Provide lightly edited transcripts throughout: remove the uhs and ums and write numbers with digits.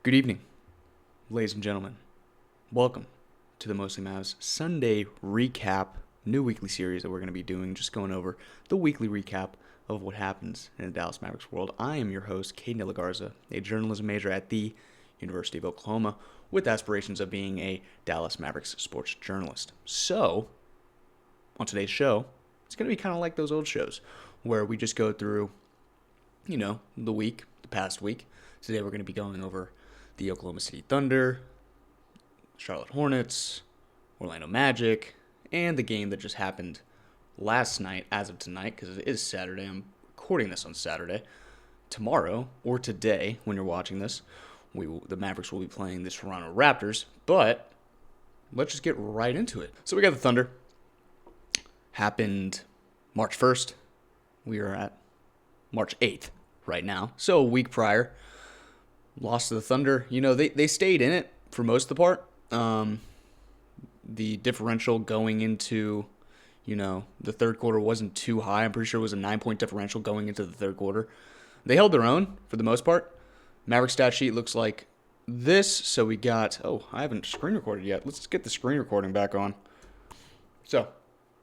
Good evening, ladies and gentlemen. Welcome to the Mostly Mavs Sunday recap, new weekly series that we're going to be doing, just going over the weekly recap of what happens in the Dallas Mavericks world. I am your host, Caden De La Garza, a journalism major at the University of Oklahoma with aspirations of being a Dallas Mavericks sports journalist. So, on today's show, it's going to be kind of like those old shows where we just go through, the past week. Today we're going to be going over the Oklahoma City Thunder, Charlotte Hornets, Orlando Magic, and the game that just happened last night as of tonight, because it is Saturday. I'm recording this on Saturday. Tomorrow, or today, when you're watching this, the Mavericks will be playing the Toronto Raptors, but let's just get right into it. So we got the Thunder. Happened March 1st. We are at March 8th right now, so a week prior. Lost to the Thunder. They stayed in it for most of the part. The differential going into, the third quarter wasn't too high. I'm pretty sure it was a 9-point differential going into the third quarter. They held their own for the most part. Maverick stat sheet looks like this. So we got, I haven't screen recorded yet. Let's get the screen recording back on. So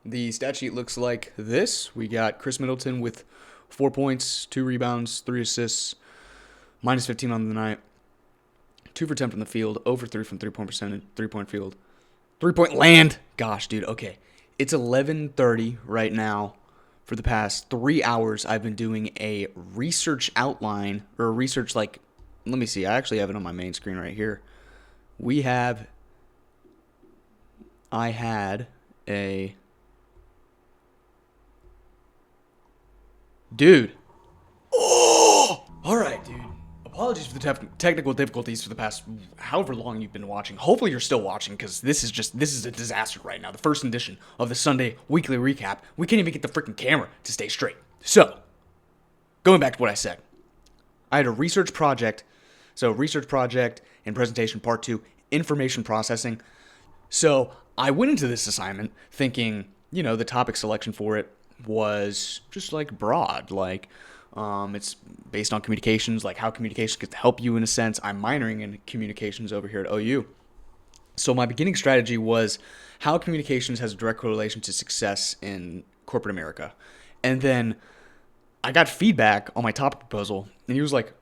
the stat sheet looks like this. We got Chris Middleton with 4 points, 2 rebounds, 3 assists, minus 15 on the night, 2 for 10 from the field, over 3 from three-point percentage, three-point field, three-point land. Gosh, dude, okay. It's 11:30 right now. For the past 3 hours, I've been doing a research outline, or a research, let me see. I actually have it on my main screen right here. I had a, dude. Oh, all right, dude. Apologies for the technical difficulties for the past however long you've been watching. Hopefully you're still watching, because this is a disaster right now. The first edition of the Sunday weekly recap. We can't even get the freaking camera to stay straight. So, going back to what I said. I had a research project. So, research project and presentation part 2, information processing. So, I went into this assignment thinking, the topic selection for it was just broad, it's based on communications, how communications could help you in a sense. I'm minoring in communications over here at OU. So my beginning strategy was how communications has a direct correlation to success in corporate America. And then I got feedback on my topic proposal, and he was like,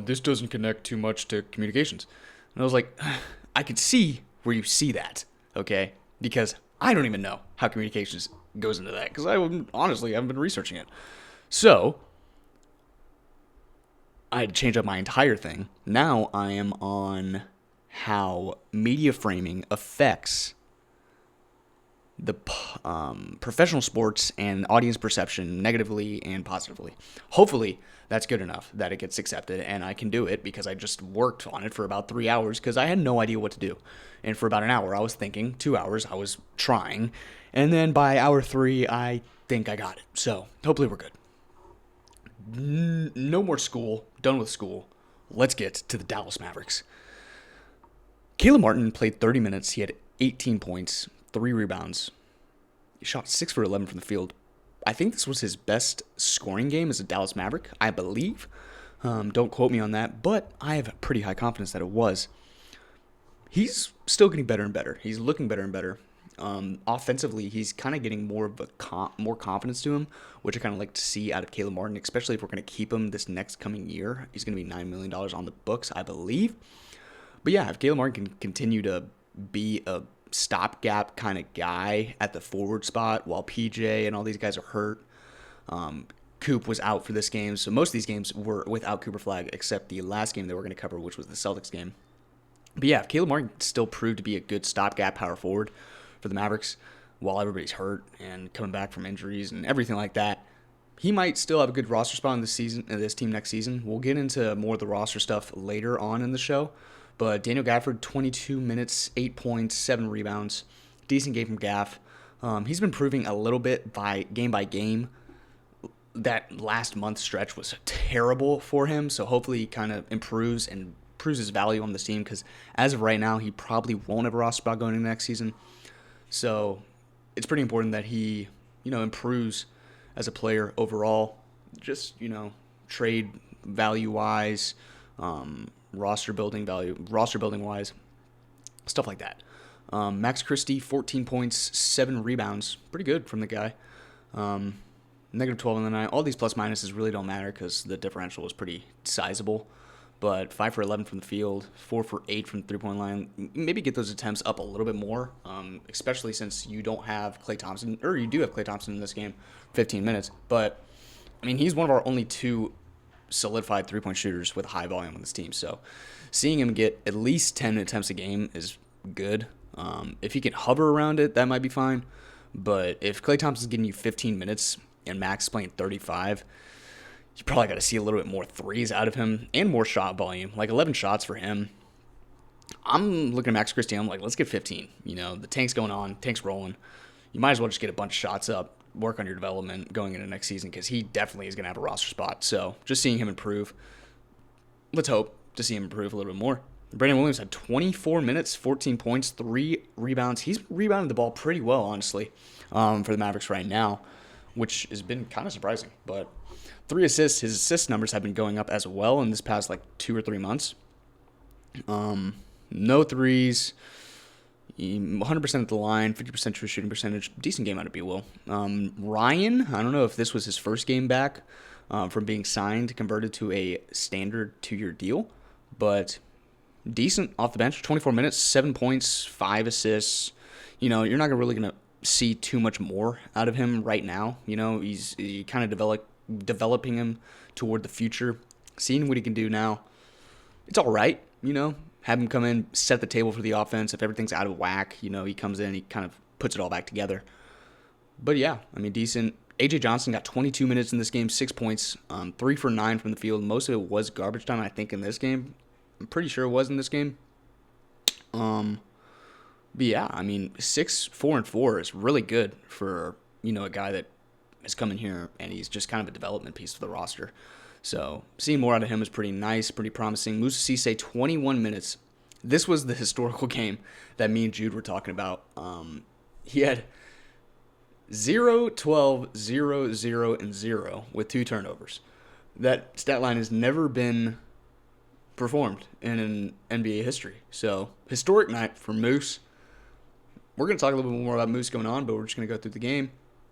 this doesn't connect too much to communications. And I was like, I could see where you see that, okay? Because I don't even know how communications goes into that, because I haven't been researching it. So I had to change up my entire thing. Now I am on how media framing affects the professional sports and audience perception negatively and positively. Hopefully that's good enough that it gets accepted, and I can do it because I just worked on it for about 3 hours because I had no idea what to do. And for about an hour I was thinking, 2 hours I was trying, and then by hour 3 I think I got it. So hopefully we're good. No more school. Done with school. Let's get to the Dallas Mavericks. Caleb Martin played 30 minutes. He had 18 points, 3 rebounds. He shot 6 for 11 from the field. I think this was his best scoring game as a Dallas Maverick, I believe. Don't quote me on that, but I have pretty high confidence that it was. He's still getting better and better. He's looking better and better. Offensively, he's kind of getting more confidence to him, which I kind of like to see out of Caleb Martin, especially if we're going to keep him this next coming year. He's going to be $9 million on the books, I believe. But yeah, if Caleb Martin can continue to be a stopgap kind of guy at the forward spot while PJ and all these guys are hurt. Coop was out for this game, so most of these games were without Cooper Flag, except the last game that we're going to cover, which was the Celtics game. But yeah, if Caleb Martin still proved to be a good stopgap power forward for the Mavericks while everybody's hurt and coming back from injuries and everything like that, he might still have a good roster spot in this team next season. We'll get into more of the roster stuff later on in the show. But Daniel Gafford, 22 minutes, 8 points, 7 rebounds. Decent game from Gaff. He's been proving a little bit by game. That last month stretch was terrible for him. So hopefully he kind of improves and proves his value on this team. Because as of right now, he probably won't have a roster spot going into next season. So it's pretty important that he, improves as a player overall. Just, trade value-wise, roster building value, roster building wise, stuff like that. Max Christie, 14 points, 7 rebounds. Pretty good from the guy. Negative 12 on the night. All these plus minuses really don't matter because the differential was pretty sizable. But 5 for 11 from the field, 4 for 8 from the three-point line. Maybe get those attempts up a little bit more, especially since you don't have Klay Thompson, or you do have Klay Thompson in this game, 15 minutes. But, I mean, he's one of our only 2 solidified three-point shooters with high volume on this team. So seeing him get at least 10 attempts a game is good. If he can hover around it, that might be fine. But if Klay Thompson's getting you 15 minutes and Max playing 35, you probably got to see a little bit more threes out of him and more shot volume, like 11 shots for him. I'm looking at Max Christie. I'm like, let's get 15. You know, the tank's going on, tank's rolling. You might as well just get a bunch of shots up, work on your development going into next season because he definitely is going to have a roster spot. So just seeing him improve, let's hope to see him improve a little bit more. Brandon Williams had 24 minutes, 14 points, 3 rebounds. He's rebounded the ball pretty well, honestly, for the Mavericks right now, which has been kind of surprising. But 3 assists. His assist numbers have been going up as well in this past, 2 or 3 months. No threes. 100% at the line, 50% true shooting percentage. Decent game out of B-Will. Ryan, I don't know if this was his first game back from being signed, converted to a standard 2-year deal, but decent off the bench. 24 minutes, 7 points, 5 assists. You know, you're not really going to see too much more out of him right now. You know, he's kind of developing him toward the future. Seeing what he can do now, it's all right, you know. Have him come in, set the table for the offense. If everything's out of whack, you know, he comes in, he kind of puts it all back together. But yeah, I mean, decent. A.J. Johnson got 22 minutes in this game, 6 points, 3 for 9 from the field. Most of it was garbage time, I think, in this game. I'm pretty sure it was in this game. But yeah, I mean, 6, 4, and 4 is really good for, you know, a guy that has come in here and he's just kind of a development piece for the roster. So seeing more out of him is pretty nice, pretty promising. Moussa Cissé, 21 minutes. This was the historical game that me and Jude were talking about. He had 0, 12, 0, 0, and 0 with 2 turnovers. That stat line has never been performed in an NBA history. So historic night for Moose. We're going to talk a little bit more about Moose going on, but we're just going to go through the game.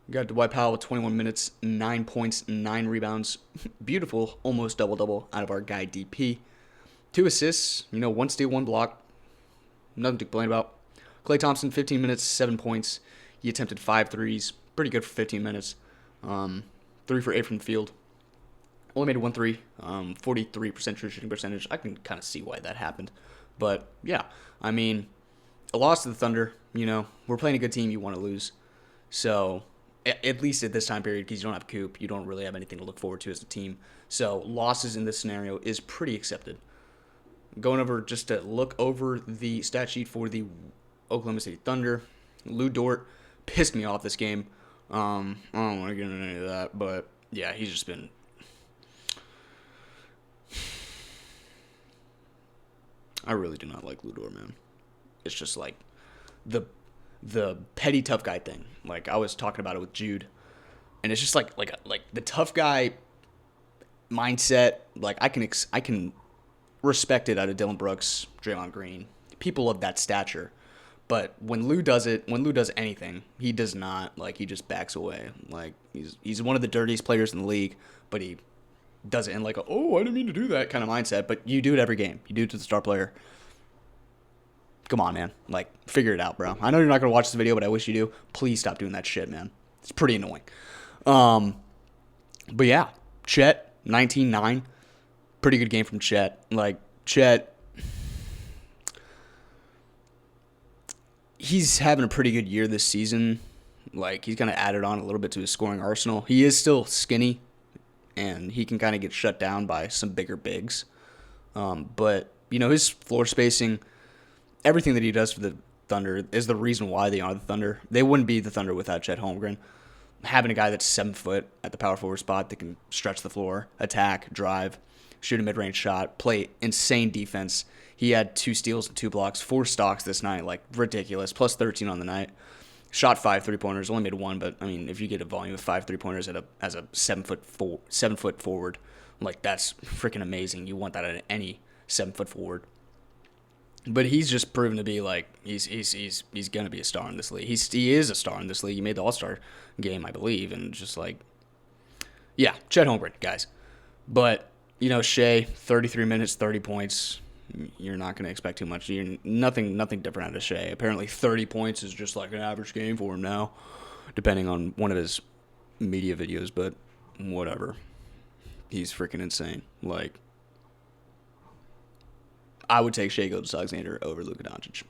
We got Dwight Powell with 21 minutes, 9 points, 9 rebounds. Beautiful, almost double-double out of our guy DP. 2 assists, 1 steal, 1 block. Nothing to complain about. Klay Thompson, 15 minutes, 7 points. He attempted 5 threes. Pretty good for 15 minutes. 3 for 8 from the field. Only made 1 3. 43% true shooting percentage. I can kind of see why that happened. But, yeah, I mean, a loss to the Thunder, we're playing a good team, you want to lose. So, at least at this time period, because you don't have Coop, you don't really have anything to look forward to as a team. So, losses in this scenario is pretty accepted. Going over just to look over the stat sheet for the Oklahoma City Thunder. Lou Dort pissed me off this game. I don't want to get into any of that, but yeah, he's just been. I really do not like Lou Dort, man. It's just like the petty tough guy thing. Like I was talking about it with Jude, and it's just like the tough guy mindset. Like I can respect it out of Dylan Brooks, Draymond Green, people of that stature. But when Lou does anything, he does not, he just backs away. Like, he's one of the dirtiest players in the league, but he does it in I didn't mean to do that kind of mindset. But you do it every game. You do it to the star player. Come on, man. Figure it out, bro. I know you're not going to watch this video, but I wish you do. Please stop doing that shit, man. It's pretty annoying. But yeah, Chet, 19-9. Pretty good game from Chet. Chet, he's having a pretty good year this season. He's kind of added on a little bit to his scoring arsenal. He is still skinny, and he can kind of get shut down by some bigger bigs. But, his floor spacing, everything that he does for the Thunder is the reason why they are the Thunder. They wouldn't be the Thunder without Chet Holmgren. Having a guy that's 7 foot at the power forward spot that can stretch the floor, attack, drive, shoot a mid-range shot, play insane defense. He had 2 steals and 2 blocks, 4 stocks this night, ridiculous, plus 13 on the night. Shot 5 3-pointers, only made 1, but, if you get a volume of 5 3-pointers as a 7 foot forward, that's freaking amazing. You want that at any 7-foot forward. But he's just proven to be like he's gonna be a star in this league. He is a star in this league. He made the All-Star game, I believe, and just like, yeah, Chet Holmgren, guys. But Shea, 33 minutes, 30 points. You're not gonna expect too much. Nothing different out of Shea. Apparently, 30 points is just like an average game for him now, depending on one of his media videos. But whatever, he's freaking insane. Like, I would take Shai Gilgeous-Alexander over Luka Doncic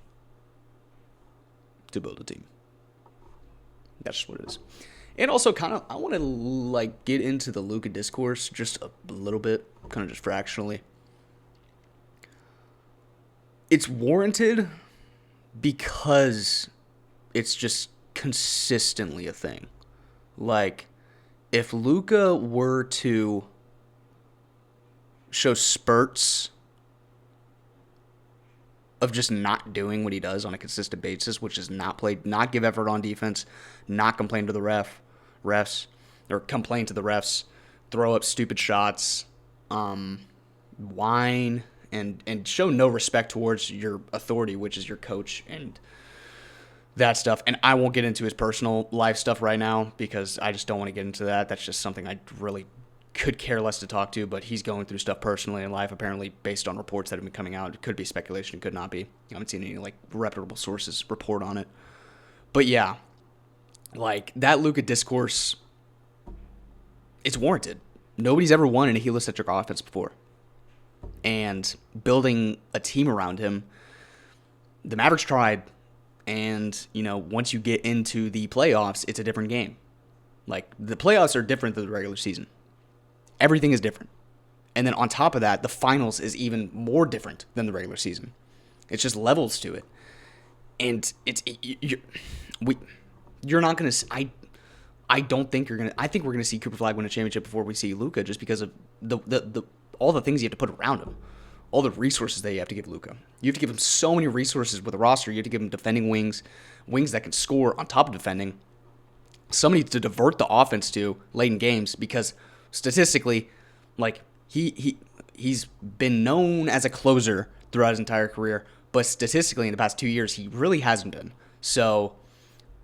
to build a team. That's just what it is. And also, I want to like get into the Luka discourse just a little bit, kind of just fractionally. It's warranted because it's just consistently a thing. Like, if Luka were to show spurts of just not doing what he does on a consistent basis, which is not give effort on defense, not complain to the refs, or complain to the refs, throw up stupid shots, whine, and show no respect towards your authority, which is your coach, and that stuff. And I won't get into his personal life stuff right now because I just don't want to get into that. That's just something I really could care less to talk to, but he's going through stuff personally in life, apparently, based on reports that have been coming out. It could be speculation, it could not be. I haven't seen any like reputable sources report on it. But yeah, like that Luka discourse, it's warranted. Nobody's ever won in a heliocentric offense before. And building a team around him, the Mavericks tried, and once you get into the playoffs, it's a different game. Like, the playoffs are different than the regular season. Everything is different. And then on top of that, the finals is even more different than the regular season. It's just levels to it. And you're not going to, I don't think you're going to, I think we're going to see Cooper Flag win a championship before we see Luka, just because of the all the things you have to put around him. All the resources that you have to give Luka. You have to give him so many resources with a roster. You have to give him defending wings that can score on top of defending, somebody to divert the offense to late in games, because statistically, like, he's been known as a closer throughout his entire career, but statistically in the past 2 years, he really hasn't been. So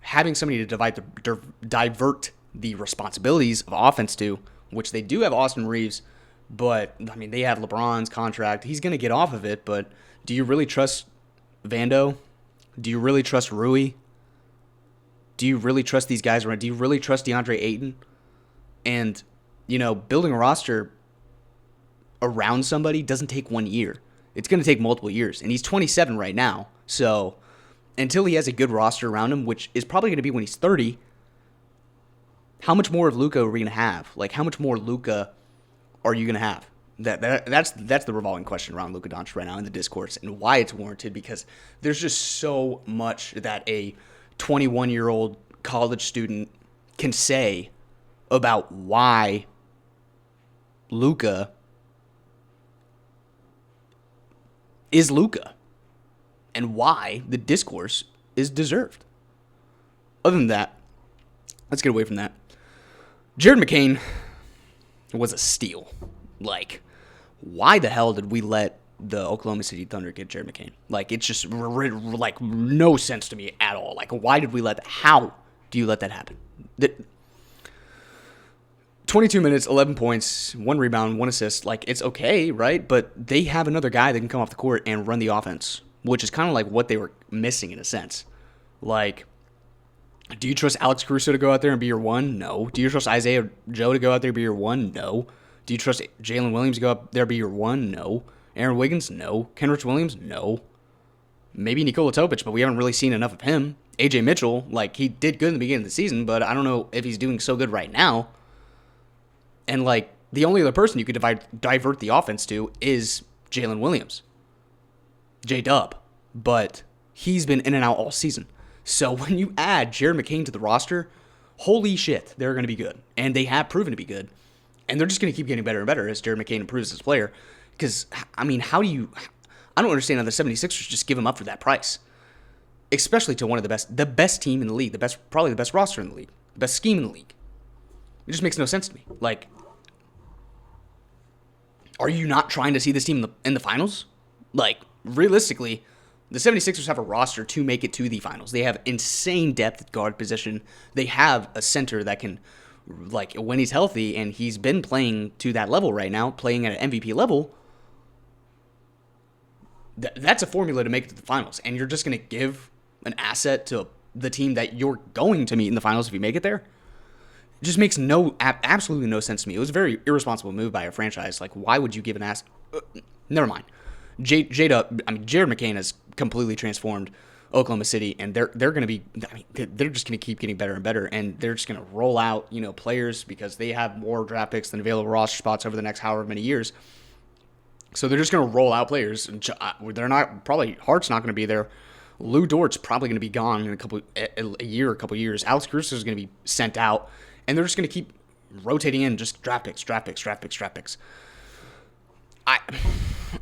having somebody to divert the responsibilities of offense to, which they do have Austin Reeves, but, I mean, they have LeBron's contract. He's going to get off of it, but do you really trust Vando? Do you really trust Rui? Do you really trust these guys? Do you really trust DeAndre Ayton? And, building a roster around somebody doesn't take 1 year. It's going to take multiple years. And he's 27 right now. So until he has a good roster around him, which is probably going to be when he's 30, how much more of Luka are we going to have? Like, how much more Luka are you going to have? That's the revolving question around Luka Doncic right now in the discourse, and why it's warranted, because there's just so much that a 21-year-old college student can say about why Luka is Luka and why the discourse is deserved. Other than that, let's get away from that. Jared McCain was a steal. Like, why the hell did we let the Oklahoma City Thunder get Jared McCain? Like, it's just like no sense to me at all. Like, why did we let that? How do you let that happen? 22 minutes, 11 points, 1 rebound, 1 assist. Like, it's okay, right? But they have another guy that can come off the court and run the offense, which is kind of like what they were missing in a sense. Like, do you trust Alex Caruso to go out there and be your one? No. Do you trust Isaiah Joe to go out there and be your one? No. Do you trust Jalen Williams to go up there and be your one? No. Aaron Wiggins? No. Kenrich Williams? No. Maybe Nikola Topic, but we haven't really seen enough of him. AJ Mitchell, like, he did good in the beginning of the season, but I don't know if he's doing so good right now. And, like, the only other person you could divert the offense to is Jalen Williams. J-Dub. But he's been in and out all season. So when you add Jared McCain to the roster, holy shit, they're going to be good. And they have proven to be good. And they're just going to keep getting better and better as Jared McCain improves as a player. Because, I mean, I don't understand how the 76ers just give him up for that price. Especially to one of the best team in the league, probably the best roster in the league, the best scheme in the league. It just makes no sense to me. Like, Are you not trying to see this team in the finals? Like, realistically, the 76ers have a roster to make it to the finals. They have insane depth at guard position. They have a center that can, like, when he's healthy, and he's been playing to that level right now, playing at an MVP level, that's a formula to make it to the finals. And you're just going to give an asset to the team that you're going to meet in the finals if you make it there? It just makes absolutely no sense to me. It was a very irresponsible move by a franchise. Like, why would you give an ass? Never mind. Jared McCain has completely transformed Oklahoma City, and they're going to be. I mean, they're just going to keep getting better and better, and they're just going to roll out players because they have more draft picks than available roster spots over the next however many years. So they're just going to roll out players. They're not probably Hart's not going to be there. Lou Dort's probably going to be gone in a couple years. Alex Caruso is going to be sent out, and they're just going to keep rotating in just draft picks. I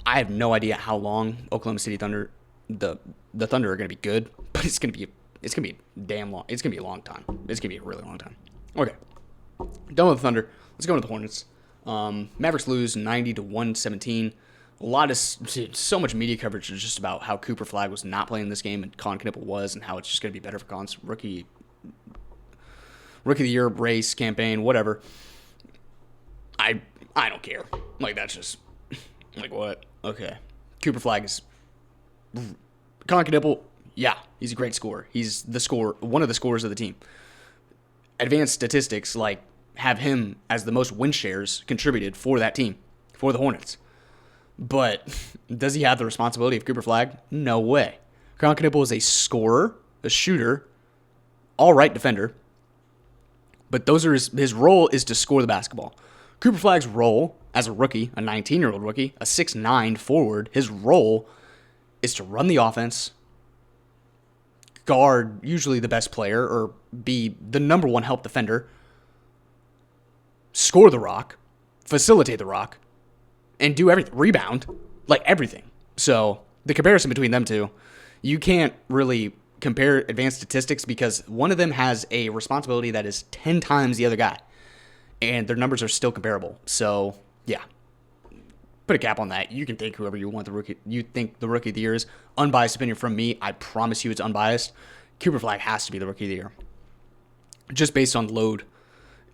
have no idea how long Oklahoma City Thunder, the Thunder are going to be good, but it's going to be damn long. It's going to be a long time. It's going to be a really long time. Okay, done with the Thunder. Let's go into the Hornets. Mavericks lose 90-117. So much media coverage is just about how Cooper Flagg was not playing this game and Con Knippel was, and how it's just going to be better for Con's rookie of the year race campaign, whatever. I don't care. Like, that's just like, what? Okay, Cooper Flagg is Con Knippel. Yeah, he's a great scorer. He's one of the scorers of the team. Advanced statistics like have him as the most win shares contributed for that team, for the Hornets. But does he have the responsibility of Cooper Flagg? No way. Con Knippel is a scorer, a shooter, all right defender. But his role is to score the basketball. Cooper Flagg's role as a rookie, a 19-year-old rookie, a 6'9" forward, his role is to run the offense, guard usually the best player or be the number one help defender, score the rock, facilitate the rock, and do everything. Rebound, like everything. So the comparison between them two, you can't really compare advanced statistics because one of them has a responsibility that is 10 times the other guy, and their numbers are still comparable. So yeah, put a cap on that. You can think whoever you want you think the rookie of the year is. Unbiased opinion from me. I promise you it's unbiased. Cooper Flagg has to be the rookie of the year, just based on load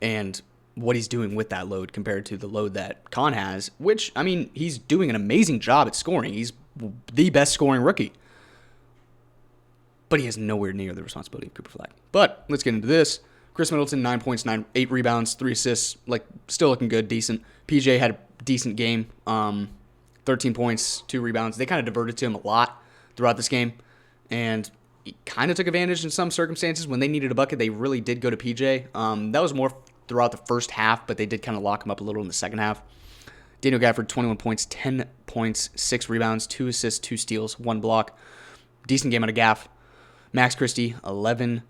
and what he's doing with that load compared to the load that Con has, which, I mean, he's doing an amazing job at scoring. He's the best scoring rookie. But he has nowhere near the responsibility of Cooper Flagg. But let's get into this. Chris Middleton, 9 points, 8 rebounds, 3 assists, still looking good, decent. PJ had a decent game, 13 points, 2 rebounds. They kind of diverted to him a lot throughout this game, and he kind of took advantage in some circumstances. When they needed a bucket, they really did go to PJ. That was more throughout the first half, but they did kind of lock him up a little in the second half. Daniel Gafford, 21 points, 10 points, 6 rebounds, 2 assists, 2 steals, 1 block. Decent game out of Gaff. Max Christie, 11.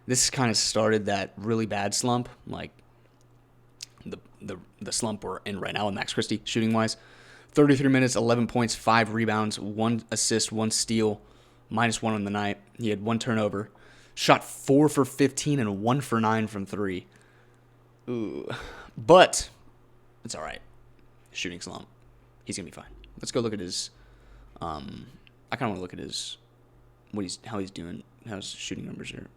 This kind of started that really bad slump, like the slump we're in right now with Max Christie, shooting-wise. 33 minutes, 11 points, 5 rebounds, 1 assist, 1 steal, -1 on the night. He had 1 turnover. Shot 4 for 15 and 1 for 9 from 3. Ooh. But it's all right. Shooting slump. He's going to be fine. Let's go look at his I kind of want to look at his how he's doing, how his shooting numbers are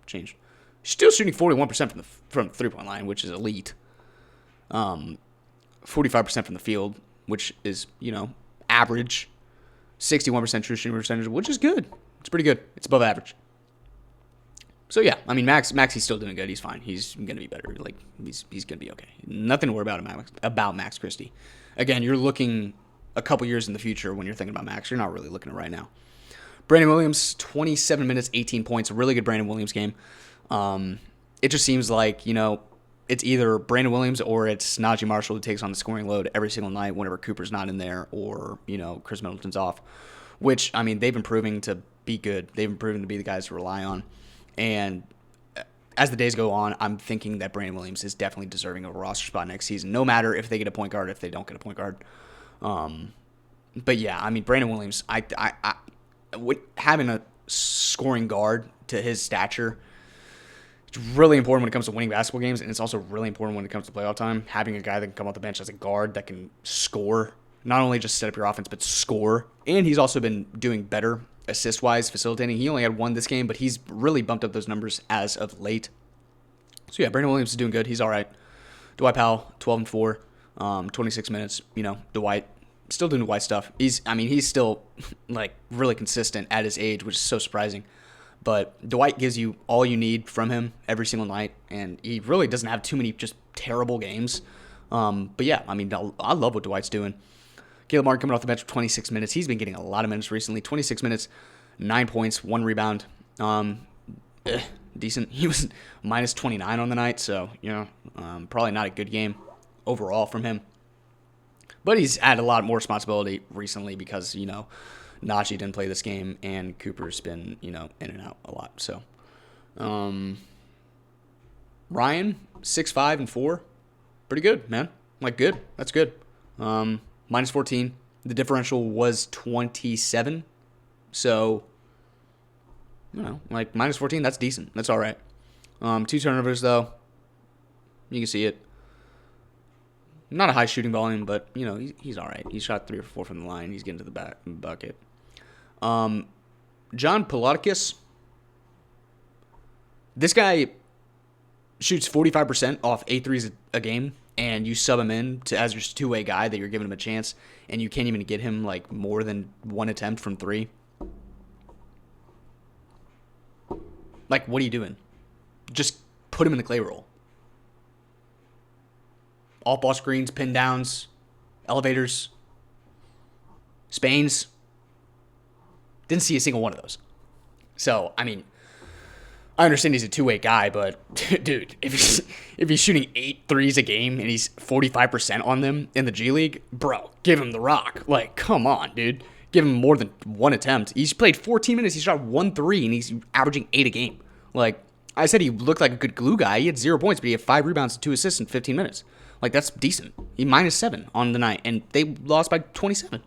changed. Still shooting 41% from the three-point line, which is elite. 45% from the field, which is, average. 61% true shooting percentage, which is good. It's pretty good. It's above average. So yeah, I mean, Max, he's still doing good. He's fine. He's gonna be better. Like he's gonna be okay. Nothing to worry about Max Christie. Again, you're looking a couple years in the future when you're thinking about Max. You're not really looking at right now. Brandon Williams, 27 minutes, 18 points. A really good Brandon Williams game. It just seems like it's either Brandon Williams or it's Najee Marshall who takes on the scoring load every single night whenever Cooper's not in there or Chris Middleton's off. Which, I mean, they've been proving to be good. They've been proving to be the guys to rely on. And as the days go on, I'm thinking that Brandon Williams is definitely deserving of a roster spot next season, no matter if they get a point guard, if they don't get a point guard. But yeah, I mean, Brandon Williams, having a scoring guard to his stature It's really important when it comes to winning basketball games, and it's also really important when it comes to playoff time. Having a guy that can come off the bench as a guard that can score, not only just set up your offense, but score. And he's also been doing better assist-wise, facilitating. He only had one this game, but he's really bumped up those numbers as of late. So yeah, Brandon Williams is doing good. He's all right. Dwight Powell, 12 and 4, 26 minutes. Dwight still doing Dwight stuff. He's still like really consistent at his age, which is so surprising. But Dwight gives you all you need from him every single night, and he really doesn't have too many just terrible games. But yeah, I love what Dwight's doing. Caleb Martin coming off the bench for 26 minutes. He's been getting a lot of minutes recently. 26 minutes, 9 points, 1 rebound. Decent. He was minus 29 on the night, so, probably not a good game overall from him. But he's had a lot more responsibility recently because, Najee didn't play this game, and Cooper's been, in and out a lot. So, Ryan, 6'5" and 4. Pretty good, man. Good. That's good. Minus 14. The differential was 27. So, minus 14, that's decent. That's all right. 2 turnovers, though. You can see it. Not a high shooting volume, but, he's all right. He shot 3 or 4 from the line. He's getting to the bucket. John Polakis. This guy shoots 45% off 8 threes a game, and you sub him in as your two-way guy that you're giving him a chance, and you can't even get him, more than 1 attempt from 3. What are you doing? Just put him in the clay roll. Off-ball screens, pin downs, elevators, Spains. Didn't see a single one of those. So, I understand he's a two-way guy, but, dude, if he's shooting 8 threes a game and he's 45% on them in the G League, bro, give him the rock. Come on, dude. Give him more than 1 attempt. He's played 14 minutes. He shot 1 3, and he's averaging 8 a game. I said he looked like a good glue guy. He had 0 points, but he had 5 rebounds and 2 assists in 15 minutes. That's decent. He minus 7 on the night, and they lost by 27.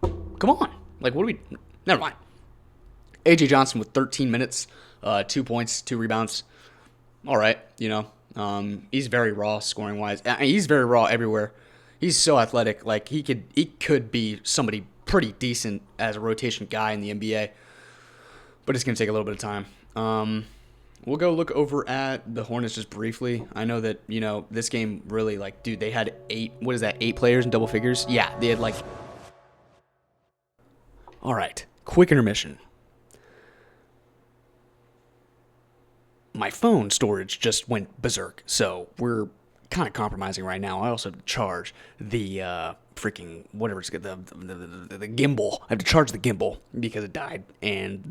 Come on. What do we... Never mind. A.J. Johnson with 13 minutes, 2 points, 2 rebounds. All right, he's very raw scoring-wise. He's very raw everywhere. He's so athletic. He could be somebody pretty decent as a rotation guy in the NBA, but it's going to take a little bit of time. We'll go look over at the Hornets just briefly. I know that, this game really, they had 8 players in double figures? Yeah, they had, All right, quick intermission. My phone storage just went berserk, so we're kind of compromising right now. I also have to charge the freaking whatever it's the gimbal. I have to charge the gimbal because it died, and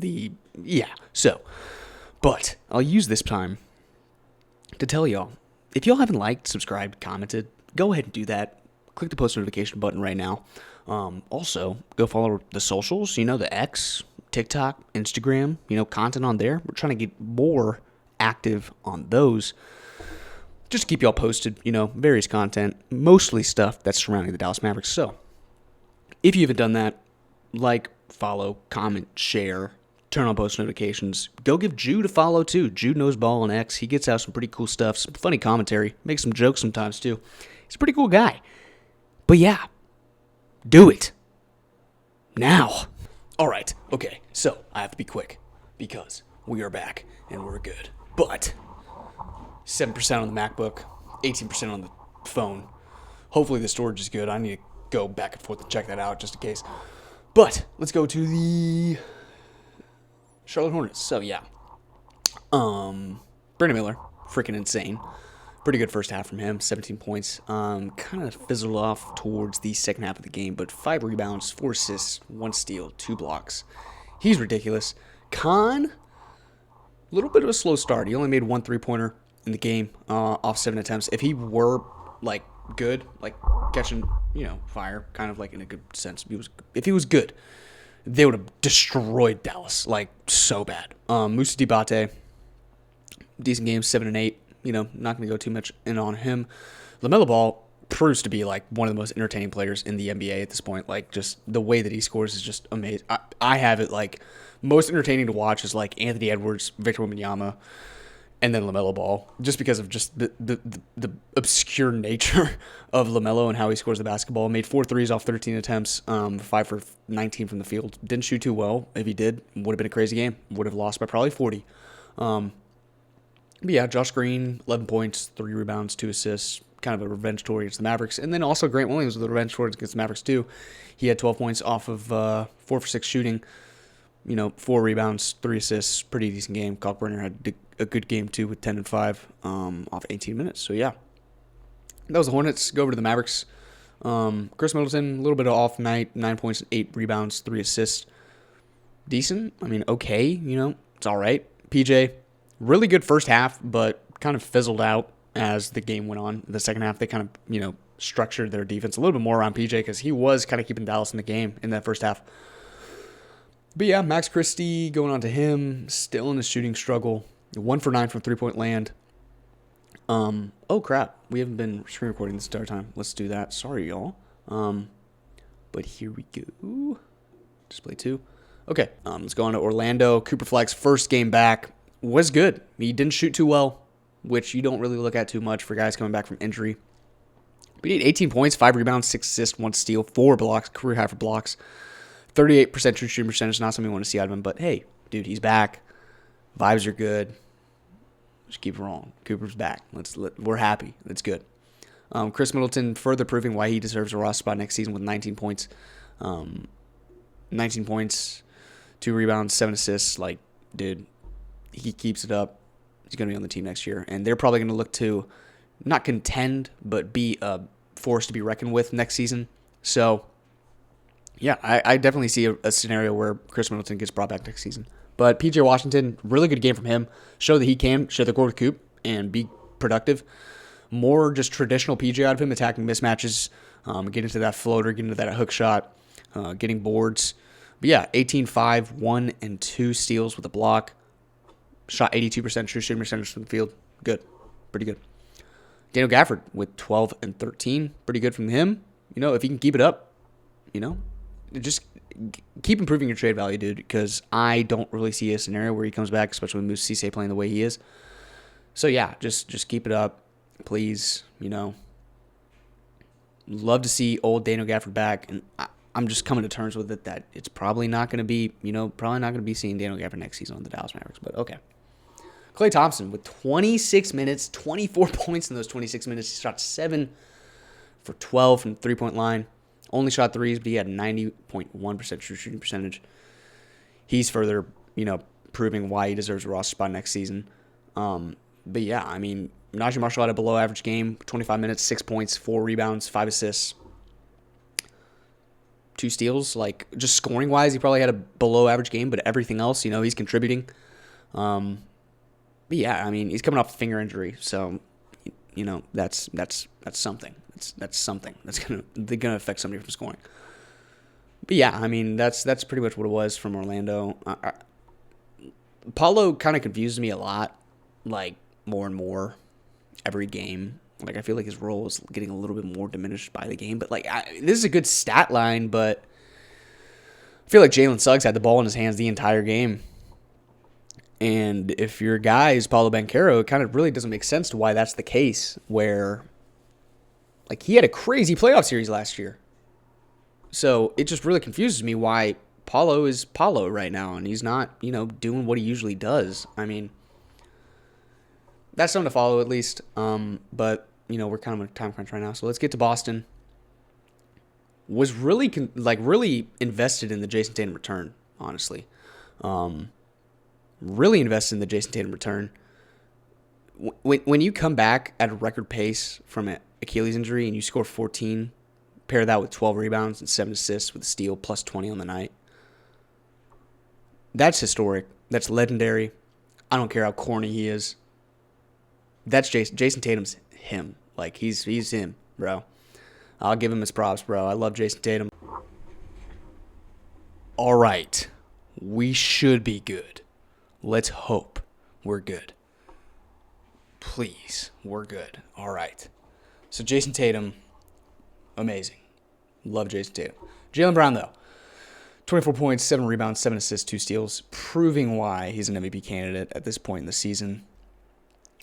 but I'll use this time to tell y'all, if y'all haven't liked, subscribed, commented, go ahead and do that. Click the post notification button right now. Also, go follow the socials, the X, TikTok, Instagram, content on there. We're trying to get more active on those. Just to keep y'all posted, various content, mostly stuff that's surrounding the Dallas Mavericks. So, if you haven't done that, follow, comment, share, turn on post notifications. Go give Jude a follow, too. Jude knows ball on X. He gets out some pretty cool stuff, some funny commentary, makes some jokes sometimes, too. He's a pretty cool guy. But yeah, do it. Now. All right, okay, so I have to be quick because we are back and we're good. But 7% on the MacBook, 18% on the phone. Hopefully the storage is good. I need to go back and forth and check that out just in case. But let's go to the Charlotte Hornets. So yeah, Brandon Miller, freaking insane. Pretty good first half from him, 17 points. Kind of fizzled off towards the second half of the game, but 5 rebounds, 4 assists, 1 steal, 2 blocks. He's ridiculous. Khan, a little bit of a slow start. He only made 1 3-pointer in the game off 7 attempts. If he were good, catching fire, kind of in a good sense, if he was good, they would have destroyed Dallas so bad. Moussa Diabate, decent game, 7 and 8. Not going to go too much in on him. LaMelo Ball proves to be one of the most entertaining players in the NBA at this point. Just the way that he scores is just amazing. I have it most entertaining to watch is Anthony Edwards, Victor Wembanyama, And then LaMelo Ball, just because of just the obscure nature of LaMelo and how he scores the basketball. Made 4 threes off 13 attempts, 5 for 19 from the field. Didn't shoot too well. If he did, would have been a crazy game. Would have lost by probably 40. But yeah, Josh Green, 11 points, 3 rebounds, 2 assists. Kind of a revenge tour against the Mavericks. And then also Grant Williams with a revenge tour against the Mavericks too. He had 12 points off of 4 for 6 shooting. 4 rebounds, 3 assists. Pretty decent game. Kalkbrenner had a good game too with 10 and 5 off 18 minutes. So yeah, that was the Hornets. Go over to the Mavericks. Chris Middleton, a little bit of off night, 9 points, 8 rebounds, 3 assists. Decent. I mean, okay. It's all right. PJ, really good first half, but kind of fizzled out as the game went on. The second half, they kind of structured their defense a little bit more around PJ because he was kind of keeping Dallas in the game in that first half. But yeah, Max Christie going on to him, still in a shooting struggle. 1 for 9 from 3-point land. Oh crap, we haven't been screen recording this entire time. Let's do that. Sorry, y'all. But here we go. Display 2. Okay, let's go on to Orlando. Cooper Flagg's first game back was good. He didn't shoot too well, which you don't really look at too much for guys coming back from injury. But he had 18 points, 5 rebounds, 6 assists, 1 steal, 4 blocks, career high for blocks. 38% true shooting percentage, not something you want to see out of him. But hey, dude, he's back. Vibes are good. Just keep it rolling. Cooper's back. We're happy. It's good. Chris Middleton further proving why he deserves a roster spot next season with 19 points. 19 points, 2 rebounds, 7 assists. Like, dude, he keeps it up. He's going to be on the team next year. And they're probably going to look to not contend, but be a force to be reckoned with next season. So, yeah, I definitely see a scenario where Chris Middleton gets brought back next season. But P.J. Washington, really good game from him. Show that he can share the court with Coop and be productive. More just traditional P.J. out of him, attacking mismatches, getting to that floater, getting to that hook shot, getting boards. But yeah, 18-5, 1 and 2 steals with a block. Shot 82% true shooting percentage from the field. Good. Pretty good. Daniel Gafford with 12 and 13. Pretty good from him. If he can keep it up, just keep improving your trade value, dude, because I don't really see a scenario where he comes back, especially with Moussa Cissé playing the way he is. So, yeah, just keep it up, please. Love to see old Daniel Gafford back, and I'm just coming to terms with it that it's probably not going to be, seeing Daniel Gafford next season on the Dallas Mavericks, but okay. Klay Thompson with 26 minutes, 24 points in those 26 minutes. He shot 7 for 12 from the 3-point line. Only shot threes, but he had 90.1% true shooting percentage. He's further, proving why he deserves a roster spot next season. But yeah, I mean, Najee Marshall had a below average game, 25 minutes, 6 points, 4 rebounds, 5 assists, 2 steals. Like, just scoring wise, he probably had a below average game, but everything else, he's contributing. But yeah, I mean, he's coming off a finger injury, so that's something. That's something that's gonna affect somebody from scoring. But yeah, I mean, that's pretty much what it was from Orlando. Paulo kind of confuses me a lot, like more and more every game. Like, I feel like his role is getting a little bit more diminished by the game. But like, this is a good stat line, but I feel like Jalen Suggs had the ball in his hands the entire game. And if your guy is Paulo Banchero, it kind of really doesn't make sense to why that's the case, where like he had a crazy playoff series last year. So it just really confuses me why Paulo is Paulo right now and he's not, doing what he usually does. I mean, that's something to follow at least. But, we're kind of on a time crunch right now. So let's get to Boston. Was really, really invested in the Jason Tatum return, honestly. Really invested in the Jason Tatum return. When you come back at a record pace from an Achilles injury and you score 14, pair that with 12 rebounds and 7 assists with a steal plus 20 on the night, that's historic. That's legendary. I don't care how corny he is. That's Jason Tatum's him. Like, he's him, bro. I'll give him his props, bro. I love Jason Tatum. All right. We should be good. Let's hope we're good. Please, we're good. All right. So Jason Tatum, amazing. Love Jason Tatum. Jaylen Brown, though. 24 points, 7 rebounds, 7 assists, 2 steals. Proving why he's an MVP candidate at this point in the season.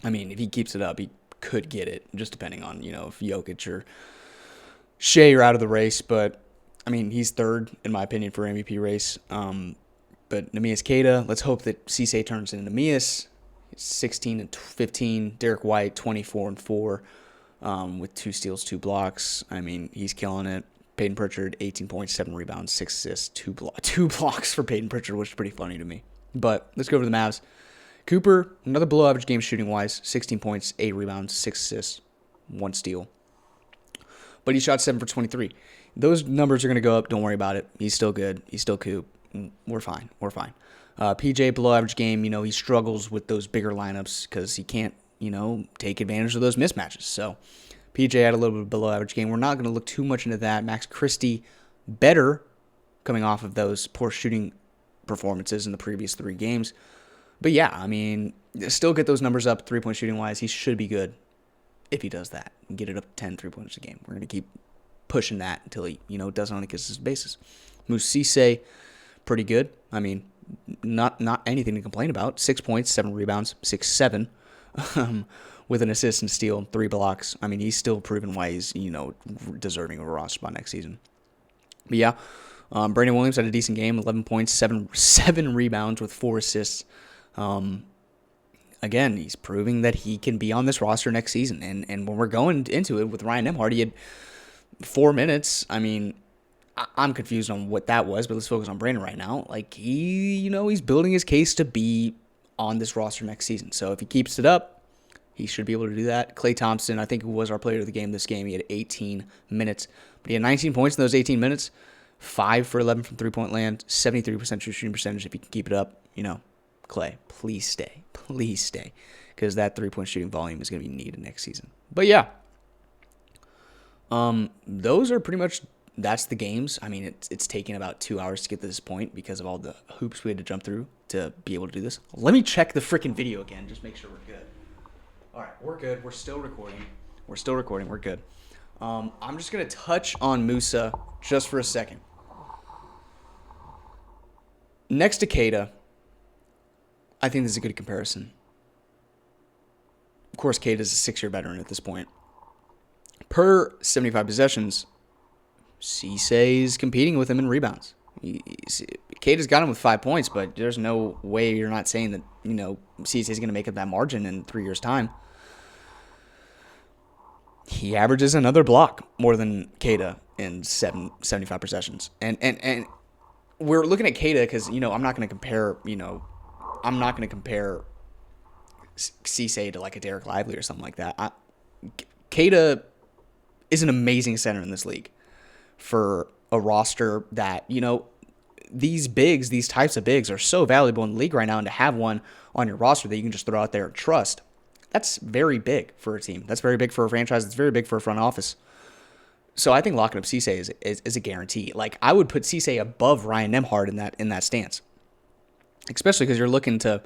I mean, if he keeps it up, he could get it, just depending on, if Jokic or Shea are out of the race. But, I mean, he's third, in my opinion, for MVP race. But Neemias Queta, let's hope that Cissé turns into Neemias. 16 and 15. Derek White, 24 and 4, with 2 steals, 2 blocks. I mean, he's killing it. Peyton Pritchard, 18 points, 7 rebounds, 6 assists, 2 blocks for Peyton Pritchard, which is pretty funny to me. But let's go over to the Mavs. Cooper, another below average game shooting wise, 16 points, 8 rebounds, 6 assists, 1 steal. But he shot 7 for 23. Those numbers are going to go up. Don't worry about it. He's still good. He's still Coop. We're fine. PJ, below average game, he struggles with those bigger lineups because he can't, take advantage of those mismatches. So PJ had a little bit below average game. We're not going to look too much into that. Max Christie, better coming off of those poor shooting performances in the previous 3 games. But yeah, I mean, still get those numbers up 3-point shooting wise. He should be good if he does that and get it up to 10 3-pointers a game. We're going to keep pushing that until he, doesn't on a consistent basis. Moussa, Cissé, pretty good. I mean, not anything to complain about. 6 points, 7 rebounds, 6-7, with an assist and steal, 3 blocks. I mean, he's still proven why he's, deserving of a roster spot next season. But yeah, Brandon Williams had a decent game, 11 points, 7 rebounds with 4 assists. Again, he's proving that he can be on this roster next season. And when we're going into it with Ryan Nembhard, he had 4 minutes. I mean, I'm confused on what that was, but let's focus on Brandon right now. Like, he's building his case to be on this roster next season. So if he keeps it up, he should be able to do that. Klay Thompson, I think, was our player of the game this game. He had 18 minutes, but he had 19 points in those 18 minutes, 5 for 11 from three-point land, 73% true shooting percentage. If he can keep it up, Klay, please stay, because that 3-point shooting volume is going to be needed next season. But yeah, those are pretty much, that's the games. I mean, it's taken about 2 hours to get to this point because of all the hoops we had to jump through to be able to do this. Let me check the freaking video again, just make sure we're good. All right, we're good. We're still recording. We're good. I'm just going to touch on Moussa just for a second. Next to Queta, I think this is a good comparison. Of course, Queta is a 6-year veteran at this point. Per 75 possessions, Cissé is competing with him in rebounds. Queta's got him with 5 points, but there's no way you're not saying that, Cissé is going to make up that margin in 3 years' time. He averages another block more than Queta in 75 possessions. And we're looking at Queta because, I'm not going to compare, Cissé to like a Derek Lively or something like that. Queta is an amazing center in this league for a roster that, these types of bigs are so valuable in the league right now, and to have one on your roster that you can just throw out there and trust, that's very big for a team. That's very big for a franchise. It's very big for a front office. So I think locking up Cissé is a guarantee. Like, I would put Cissé above Ryan Nembhard in that stance, especially because you're looking to,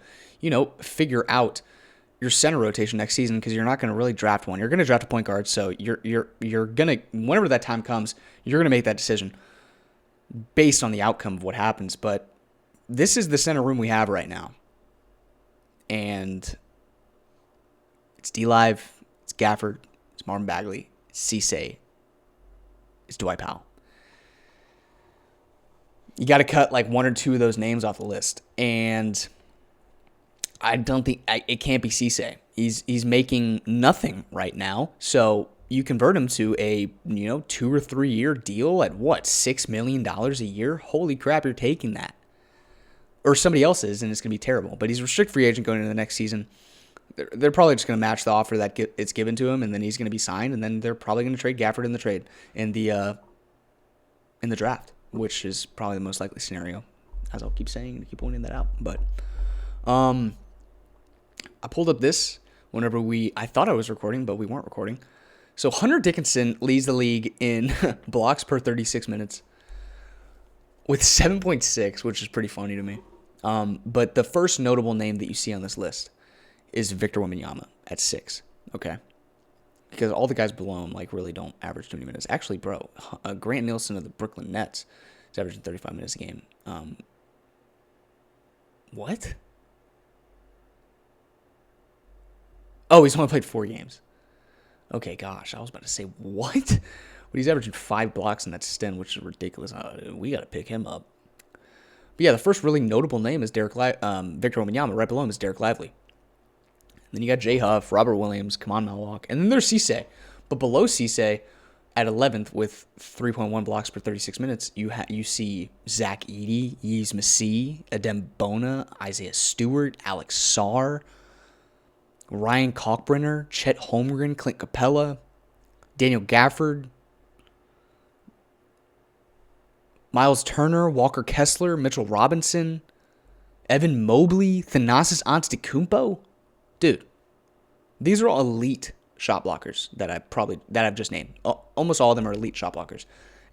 figure out your center rotation next season, because you're not going to really draft one. You're going to draft a point guard, so you're going to, whenever that time comes, you're going to make that decision based on the outcome of what happens. But this is the center room we have right now, and it's D-Live, it's Gafford, it's Marvin Bagley, it's Cissé, it's Dwight Powell. You got to cut like 1 or 2 of those names off the list, and I don't think it can't be Cissé. He's making nothing right now, so you convert him to a 2 or 3 year deal at what, $6 million a year? Holy crap, you're taking that, or somebody else is, and it's gonna be terrible. But he's a restricted free agent going into the next season. They're probably just gonna match the offer that it's given to him, and then he's gonna be signed, and then they're probably gonna trade Gafford in the draft, which is probably the most likely scenario, as I'll keep saying and keep pointing that out. But I pulled up this whenever I thought I was recording, but we weren't recording. So Hunter Dickinson leads the league in blocks per 36 minutes with 7.6, which is pretty funny to me. But the first notable name that you see on this list is Victor Wembanyama at 6, okay? Because all the guys below him really don't average 20 minutes. Actually, bro, Grant Nielsen of the Brooklyn Nets is averaging 35 minutes a game. What? Oh, he's only played 4 games. Okay, gosh, I was about to say, what? But he's averaging 5 blocks in that stint, which is ridiculous. We got to pick him up. But yeah, the first really notable name is Victor Wembanyama. Right below him is Derek Lively. Then you got Jay Huff, Robert Williams, Kamon Mallock, and then there's Cissé. But below Cissé, at 11th with 3.1 blocks per 36 minutes, you see Zach Edey, Yves Massie, Adem Bona, Isaiah Stewart, Alex Sarr, Ryan Kalkbrenner, Chet Holmgren, Clint Capella, Daniel Gafford, Miles Turner, Walker Kessler, Mitchell Robinson, Evan Mobley, Thanasis Antetokounmpo. Dude, these are all elite shot blockers that I've just named. Almost all of them are elite shot blockers.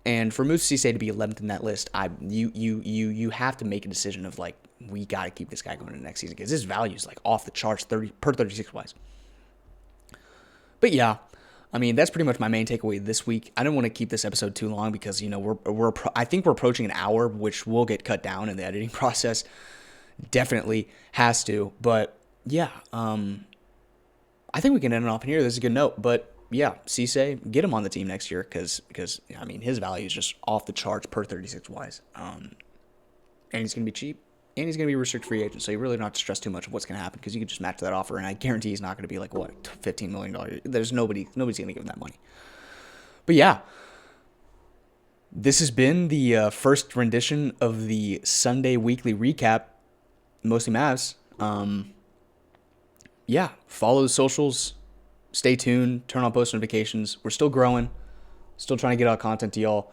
And for Moussa Cissé to be 11th in that list, you have to make a decision of like, we got to keep this guy going into next season because his value is like off the charts 30 per 36 wise. But yeah, I mean, that's pretty much my main takeaway this week. I don't want to keep this episode too long because, you know, I think we're approaching an hour, which will get cut down in the editing process. Definitely has to. But yeah, I think we can end it off in here. This is a good note. But yeah, Cissé, get him on the team next year because I mean, his value is just off the charts per 36 wise. And he's going to be cheap. And he's going to be a restricted free agent, so you really don't have to stress too much of what's going to happen because you can just match that offer, and I guarantee he's not going to be like, what, $15 million? There's nobody's going to give him that money. But yeah, this has been the first rendition of the Sunday weekly recap, mostly Mavs. Yeah, follow the socials, stay tuned, turn on post notifications. We're still growing, still trying to get out content to y'all.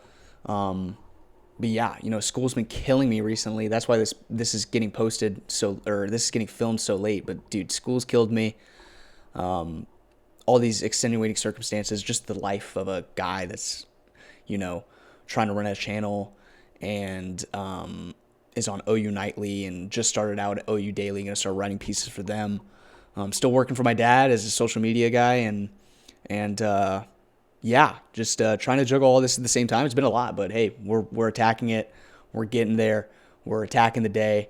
But yeah, you know, school's been killing me recently. That's why this is getting posted this is getting filmed so late. But dude, school's killed me. All these extenuating circumstances, just the life of a guy that's, you know, trying to run a channel and is on OU Nightly and just started out at OU Daily. Gonna start writing pieces for them. Still working for my dad as a social media guy and yeah, just trying to juggle all this at the same time. It's been a lot, but hey, we're attacking it. We're getting there. We're attacking the day.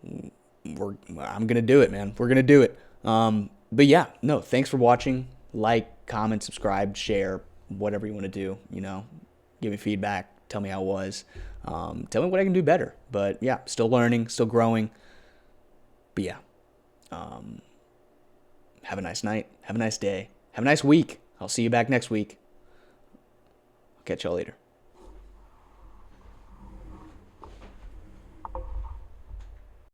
I'm gonna do it, man. We're gonna do it. But yeah, no, thanks for watching. Like, comment, subscribe, share, whatever you want to do. You know, give me feedback. Tell me how it was. Tell me what I can do better. But yeah, still learning, still growing. But yeah, have a nice night. Have a nice day. Have a nice week. I'll see you back next week. Catch y'all later.